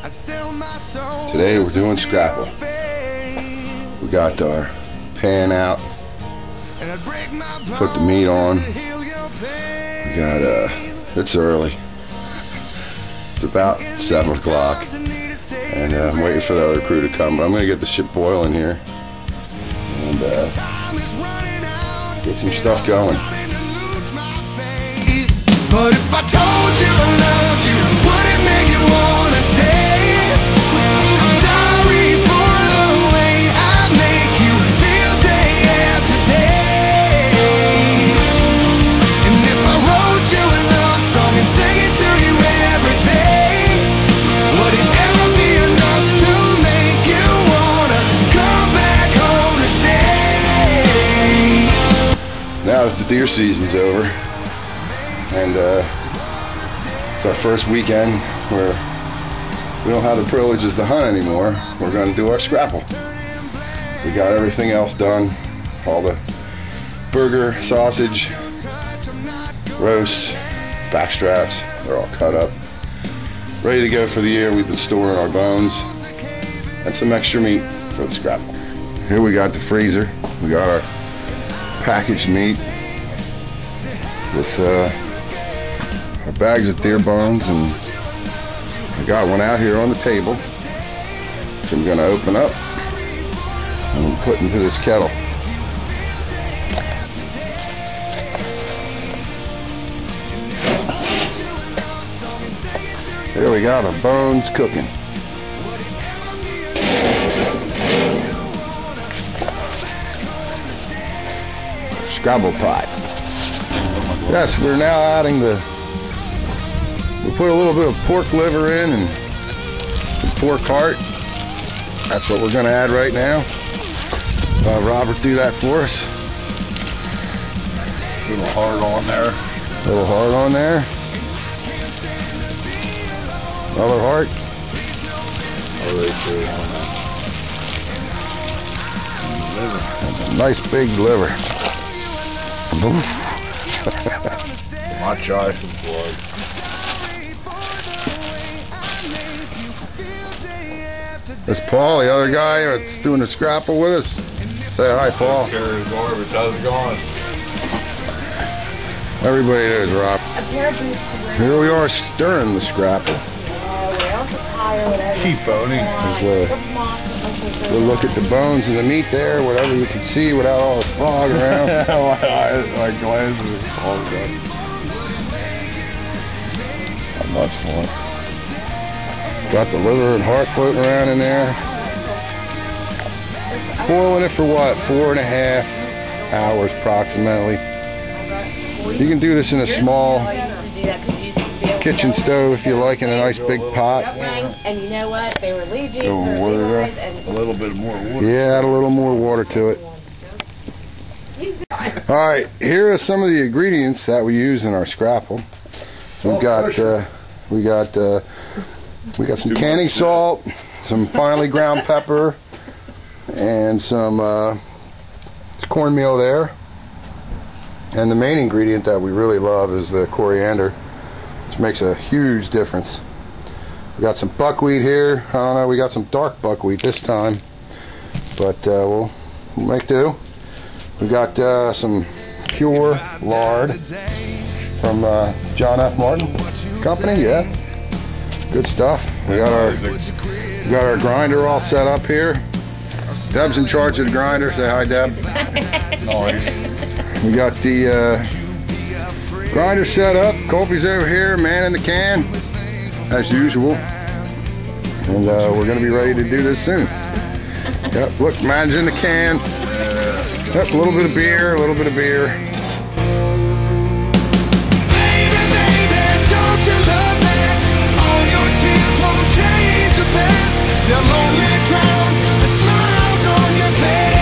Today we're doing Scrapple. We got our pan out, put the meat on. We got, it's early. It's about 7 o'clock, and I'm waiting for the other crew to come, but I'm gonna get the shit boiling here and get some stuff going. But if I told you I loved you, would it make you wanna stay? I'm sorry for the way I make you feel day after day. And if I wrote you a love song and sang it to you every day, would it ever be enough to make you wanna come back home to stay? Now that the deer season's over, and it's our first weekend where we don't have the privileges to hunt anymore. We're going to do our Scrapple. We got everything else done. All the burger, sausage, roast, back straps, they're all cut up. Ready to go for the year. We've been storing our bones and some extra meat for the Scrapple. Here we got the freezer. We got our packaged meat with our bags of deer bones, and I got one out here on the table, which I'm going to open up and put into this kettle. Here we got our bones cooking. Scrabble pot. Yes, we're now adding we put a little bit of pork liver in and some pork heart. That's what we're going to add right now. Robert, do that for us. A little hard on there. A little hard on there. Another heart. Nice big liver. My choice of blood. That's Paul, the other guy that's doing the Scrapple with us. Say hi, Paul. Carries garbage, how's it going? Everybody knows, Rob. Here we are stirring the Scrapple. Keep owning. We'll look at the bones and the meat there, whatever you can see without all the fog around. My glances are all done. Not much more. Got the liver and heart floating around in there. Boiling it for what? 4.5 hours approximately. You can do this in a small kitchen stove if you like, in a nice big pot. And you know what? They were legions. A little bit more water. Yeah, add a little more water to it. Alright, here are some of the ingredients that we use in our Scrapple. We've got some canning salt, some finely ground pepper, and some cornmeal there. And the main ingredient that we really love is the coriander, which makes a huge difference. We got some buckwheat here. I don't know, we got some dark buckwheat this time, but we'll make do. We got some pure lard from John F. Martin Company. Yeah, good stuff. We got our grinder all set up here. Deb's in charge of the grinder. Say hi, Deb. Nice. We got the grinder set up. Colby's over here, manning the can, as usual. And we're going to be ready to do this soon. Yep, look, mine's in the can. Yep, a little bit of beer, a little bit of beer. Baby, baby, don't you love me? All your tears won't change the past. They'll only drown the smiles on your face.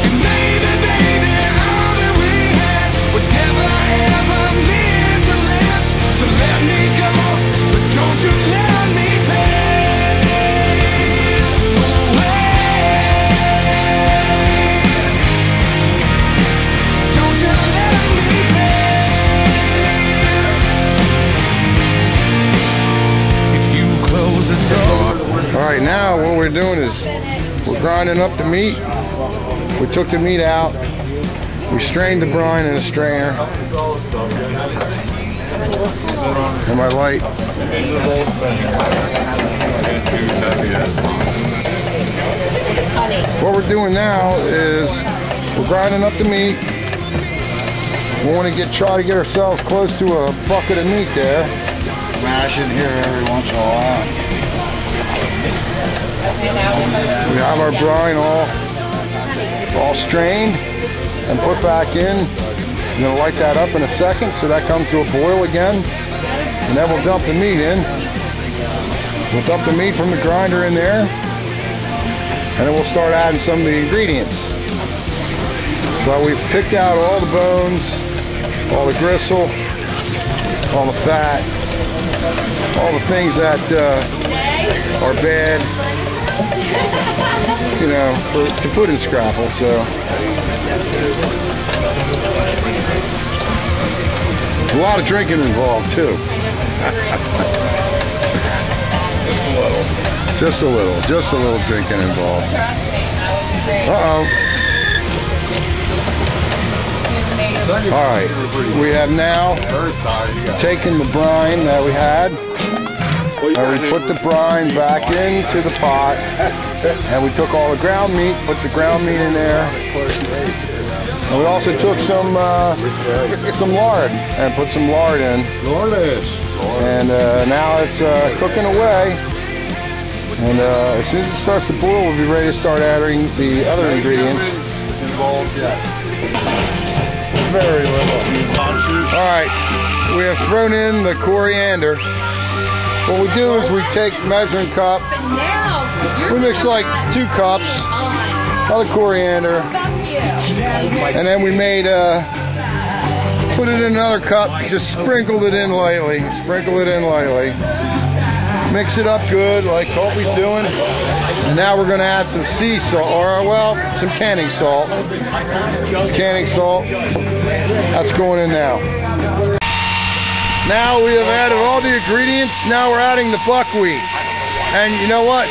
And maybe, baby, all that we had was never ever meant to last. So let me go, but don't you let me fade away. we're doing is we're grinding up the meat. We took the meat out. We strained the brine in a strainer. And my light. What we're doing now is we're grinding up the meat. We want to try to get ourselves close to a bucket of meat there. Mash it here every once in a while. We have our brine all strained and put back in. I'm going to light that up in a second so that comes to a boil again. And then we'll dump the meat in. We'll dump the meat from the grinder in there. And then we'll start adding some of the ingredients. But we've picked out all the bones, all the gristle, all the fat, all the things that are bad, you know, to put in Scrapple. So a lot of drinking involved too. Just a little drinking involved. Alright, we have now taken the brine that we had, and we put the brine back into the pot, and we took all the ground meat, put the ground meat in there, and we also took some lard, and put some lard in, and now it's cooking away, and as soon as it starts to boil, we'll be ready to start adding the other ingredients. Very little. Alright, we have thrown in the coriander. What we do is we take measuring cup, we mix like 2 cups of the coriander, and then we made put it in another cup, just sprinkled it in lightly, mix it up good like Colby's doing. And now we're going to add some sea salt, or well, some canning salt. That's going in now. Now we have added all the ingredients. Now we're adding the buckwheat. And you know what?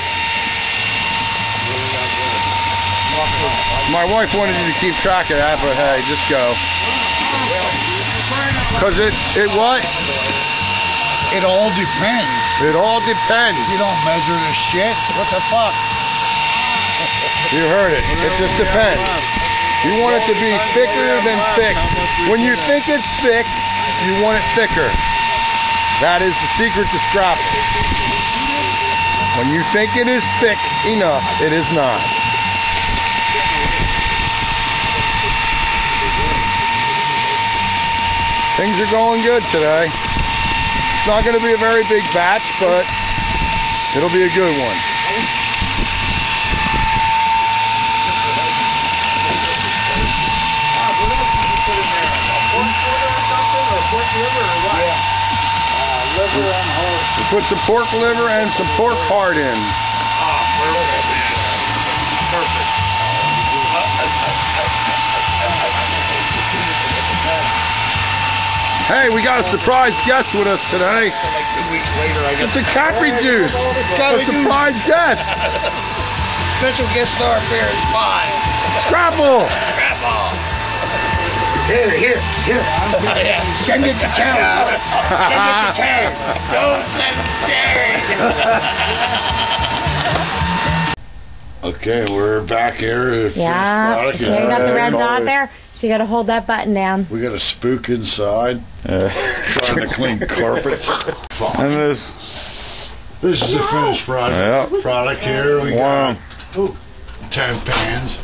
My wife wanted you to keep track of that, but hey, just go. Because it what? It all depends. It all depends. You don't measure the shit. What the fuck? You heard it. It just depends. You want it to be thicker than thick. When you think it's thick, you want it thicker. That is the secret to Scrapple. When you think it is thick enough, it is not. Things are going good today. It's not going to be a very big batch, but it'll be a good one. We put some pork liver and some pork heart in. Perfect. Hey, we got a surprise guest with us today. Like 2 weeks later, I got It's a Capri Juice. Got a surprise guest. special guest star appearance 5. Scrapple. Here. Send it to town. Don't send it. Okay, we're back here. Yeah, you got the red dot there, so you got to hold that button down. We got a spook inside trying to clean carpets. And This is the finished product. Yep. Product here. We got 10 pans.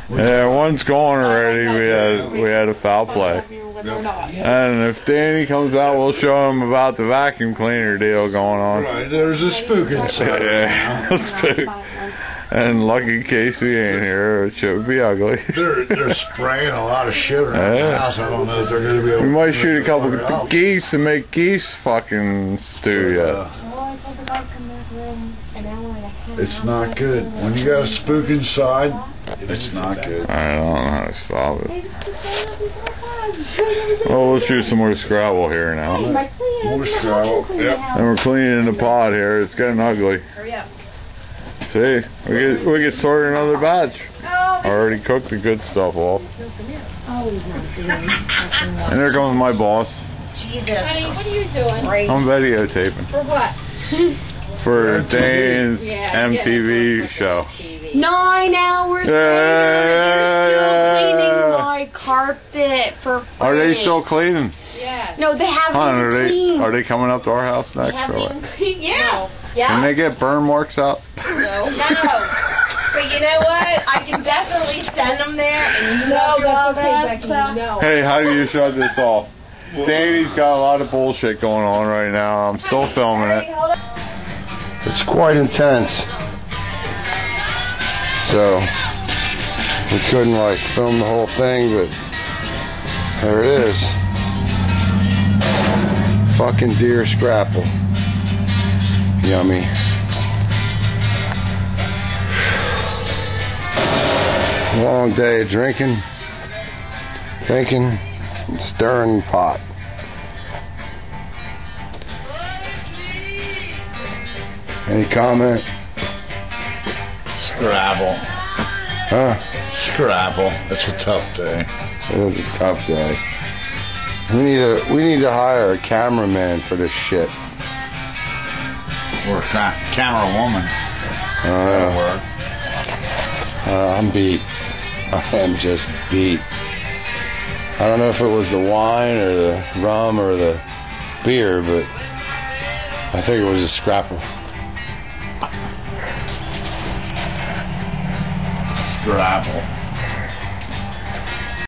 yeah, one's gone already. We had a foul play. And if Danny comes out, we'll show him about the vacuum cleaner deal going on. Right, there's a spook inside. Yeah, spook. And lucky Casey ain't here, it should be ugly. They're spraying a lot of shit around the house. I don't know if they're going to be able We to might shoot a couple of geese and make geese fucking stew yet. It's not good. When you got a spook inside, it's not good. I don't know how to stop it. Well, we'll shoot some more Scrapple here now. More Scrapple. Yep. And we're cleaning the pot here. It's getting ugly. Hurry up. See, we get sorted another batch. I already cooked the good stuff off. And there comes my boss. Jesus. Honey, what are you doing? I'm videotaping. For what? For Dane's MTV show. 9 hours later, they're still cleaning my carpet for free. Are they still cleaning? Yeah. No, they haven't even cleaned. Are they coming up to our house next? Or what? Yeah. Yeah. Can they get burn marks out? No. But you know what? I can definitely send them there, and you know that. Hey, how do you shut this off? Danny's got a lot of bullshit going on right now. I'm still filming it. It's quite intense. So we couldn't like film the whole thing, but there it is. Fucking deer scrapple. Yummy. Long day of drinking, thinking, and stirring the pot. Any comment? Scrapple. Huh? Scrapple. It's a tough day. It was a tough day. We need to hire a cameraman for this shit. Or a camera woman. That'll work. I'm beat. I am just beat. I don't know if it was the wine or the rum or the beer, but I think it was a scrapple. Scrapple.